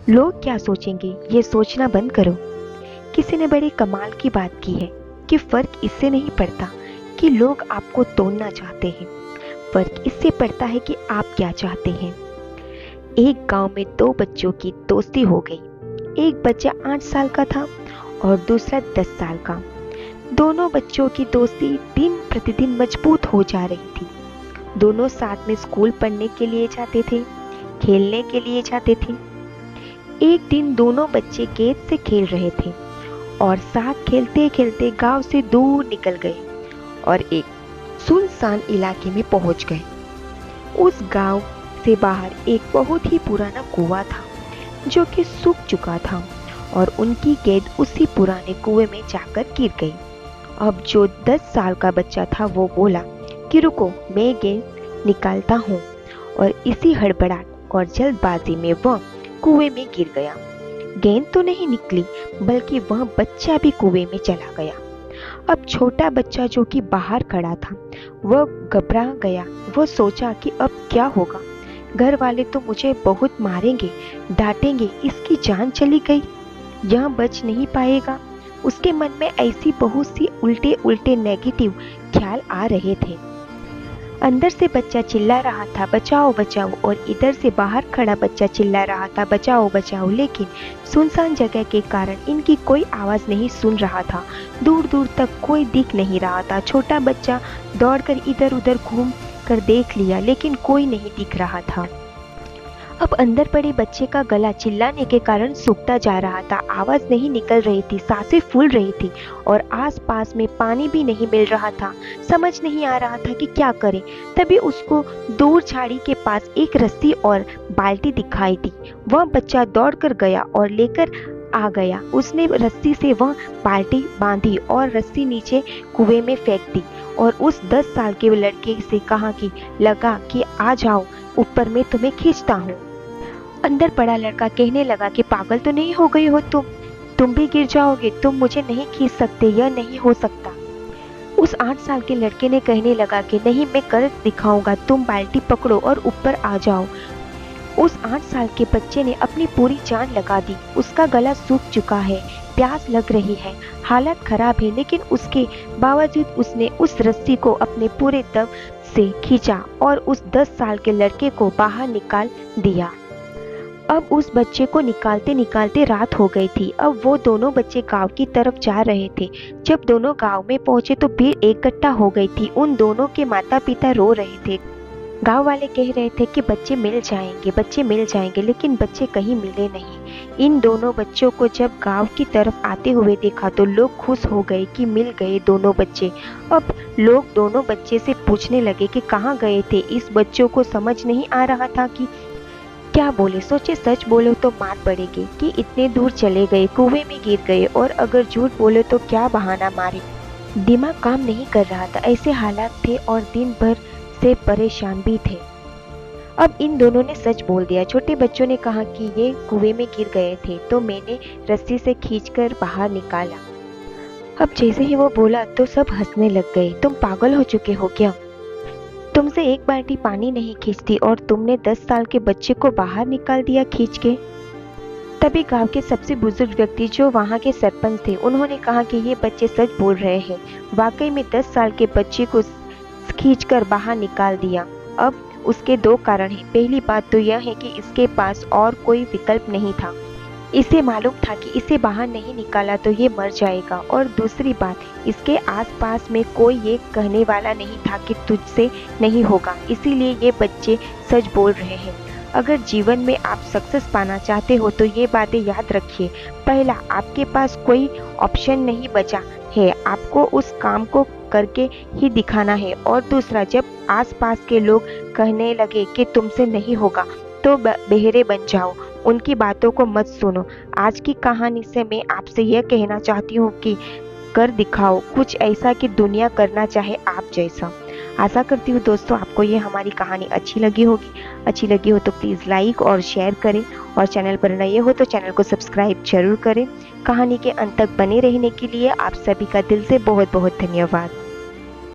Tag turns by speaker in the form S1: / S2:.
S1: लोग क्या सोचेंगे ये सोचना बंद करो। किसी ने बड़े कमाल की बात की है कि फर्क इससे नहीं पड़ता कि लोग आपको तोड़ना चाहते हैं, फर्क इससे पड़ता है कि आप क्या चाहते हैं। एक गांव में दो बच्चों की दोस्ती हो गई। एक बच्चा 8 साल का था और दूसरा 10 साल का। दोनों बच्चों की दोस्ती दिन प्रतिदिन मजबूत हो जा रही थी। दोनों साथ में स्कूल पढ़ने के लिए जाते थे, खेलने के लिए जाते थे। एक दिन दोनों बच्चे गेंद से खेल रहे थे और साथ खेलते खेलते गांव से दूर निकल गए और एक सुनसान इलाके में पहुंच गए। उस गांव से बाहर एक बहुत ही पुराना कुआं था जो कि सूख चुका था और उनकी गेंद उसी पुराने कुएं में जाकर गिर गई। अब जो 10 साल का बच्चा था वो बोला कि रुको, मैं गेंद निकालता हूँ, और इसी हड़बड़ाहट और जल्दबाजी में वह कुएं में गिर गया। गेंद तो नहीं निकली बल्कि वह बच्चा भी कुएं में चला गया। अब छोटा बच्चा जो कि बाहर खड़ा था वह घबरा गया। वह सोचा कि अब क्या होगा, घर वाले तो मुझे बहुत मारेंगे, डांटेंगे, इसकी जान चली गई, यह बच नहीं पाएगा। उसके मन में ऐसी बहुत सी उल्टे उल्टे नेगेटिव ख्याल आ रहे थे। अंदर से बच्चा चिल्ला रहा था बचाओ बचाओ, और इधर से बाहर खड़ा बच्चा चिल्ला रहा था बचाओ बचाओ, लेकिन सुनसान जगह के कारण इनकी कोई आवाज नहीं सुन रहा था। दूर दूर तक कोई दिख नहीं रहा था। छोटा बच्चा दौड़कर इधर उधर घूम कर देख लिया लेकिन कोई नहीं दिख रहा था। अब अंदर पड़े बच्चे का गला चिल्लाने के कारण सूखता जा रहा था, आवाज नहीं निकल रही थी, सांसें फूल रही थी और आसपास में पानी भी नहीं मिल रहा था। समझ नहीं आ रहा था कि क्या करे। तभी उसको दूर झाड़ी के पास एक रस्सी और बाल्टी दिखाई दी। वह बच्चा दौड़कर गया और लेकर आ गया। उसने रस्सी से वह बाल्टी बांधी और रस्सी नीचे कुएं में फेंक दी और उस 10 साल के लड़के से कहा कि लगा कि आ जाओ ऊपर, मैं तुम्हें खींचता हूँ। अंदर पड़ा लड़का कहने लगा कि पागल तो नहीं हो गई हो तुम भी गिर जाओगे, तुम मुझे नहीं खींच सकते, यह नहीं हो सकता। उस 8 साल के लड़के ने कहने लगा कि नहीं, मैं कर दिखाऊंगा, तुम बाल्टी पकड़ो और ऊपर आ जाओ। उस 8 साल के बच्चे ने अपनी पूरी जान लगा दी। उसका गला सूख चुका है, प्यास लग रही है, हालत खराब है, लेकिन उसके बावजूद उसने उस रस्सी को अपने पूरे दम से खींचा और उस 10 साल के लड़के को बाहर निकाल दिया। अब उस बच्चे को निकालते निकालते रात हो गई थी। अब वो दोनों बच्चे गांव की तरफ जा रहे थे। जब दोनों गांव में पहुंचे तो भीड़ इकट्ठा हो गई थी। उन दोनों के माता पिता रो रहे थे। गांव वाले कह रहे थे कि बच्चे मिल जाएंगे, बच्चे मिल जाएंगे, लेकिन बच्चे कहीं मिले नहीं। इन दोनों बच्चों को जब गांव की तरफ आते हुए देखा तो लोग खुश हो गए कि मिल गए दोनों बच्चे। अब लोग दोनों बच्चे से पूछने लगे कि कहाँ गए थे। इस बच्चों को समझ नहीं आ रहा था कि क्या बोले। सोचे सच बोलो तो मार पड़ेगी कि इतने दूर चले गए, कुएं में गिर गए, और अगर झूठ बोले तो क्या बहाना मारे। दिमाग काम नहीं कर रहा था। ऐसे हालात थे और दिन भर से परेशान भी थे। अब इन दोनों ने सच बोल दिया। छोटे बच्चों ने कहा कि ये कुएं में गिर गए थे तो मैंने रस्सी से खींचकर बाहर निकाला। अब जैसे ही वो बोला तो सब हंसने लग गए। तुम पागल हो चुके हो क्या? तुमसे एक बाल्टी पानी नहीं खींचती और तुमने 10 साल के बच्चे को बाहर निकाल दिया खींच के। तभी गांव के सबसे बुजुर्ग व्यक्ति जो वहां के सरपंच थे, उन्होंने कहा कि ये बच्चे सच बोल रहे हैं। वाकई में 10 साल के बच्चे को खींचकर बाहर निकाल दिया। अब उसके दो कारण हैं। पहली बात तो यह है कि इसके पास और कोई विकल्प नहीं था। इसे मालूम था कि इसे बाहर नहीं निकाला तो ये मर जाएगा, और दूसरी बात, इसके आसपास में कोई ये कहने वाला नहीं था कि तुझसे नहीं होगा। इसीलिए ये बच्चे सच बोल रहे हैं। अगर जीवन में आप सक्सेस पाना चाहते हो तो ये बातें याद रखिए। पहला, आपके पास कोई ऑप्शन नहीं बचा है, आपको उस काम को करके ही दिखाना है। और दूसरा, जब आसपास के लोग कहने लगे कि तुमसे नहीं होगा तो बहरे बन जाओ, उनकी बातों को मत सुनो। आज की कहानी से मैं आपसे यह कहना चाहती हूँ कि कर दिखाओ कुछ ऐसा कि दुनिया करना चाहे आप जैसा। आशा करती हूँ दोस्तों आपको ये हमारी कहानी अच्छी लगी होगी। अच्छी लगी हो तो प्लीज़ लाइक और शेयर करें, और चैनल पर नए हो तो चैनल को सब्सक्राइब जरूर करें। कहानी के अंत तक बने रहने के लिए आप सभी का दिल से बहुत बहुत धन्यवाद।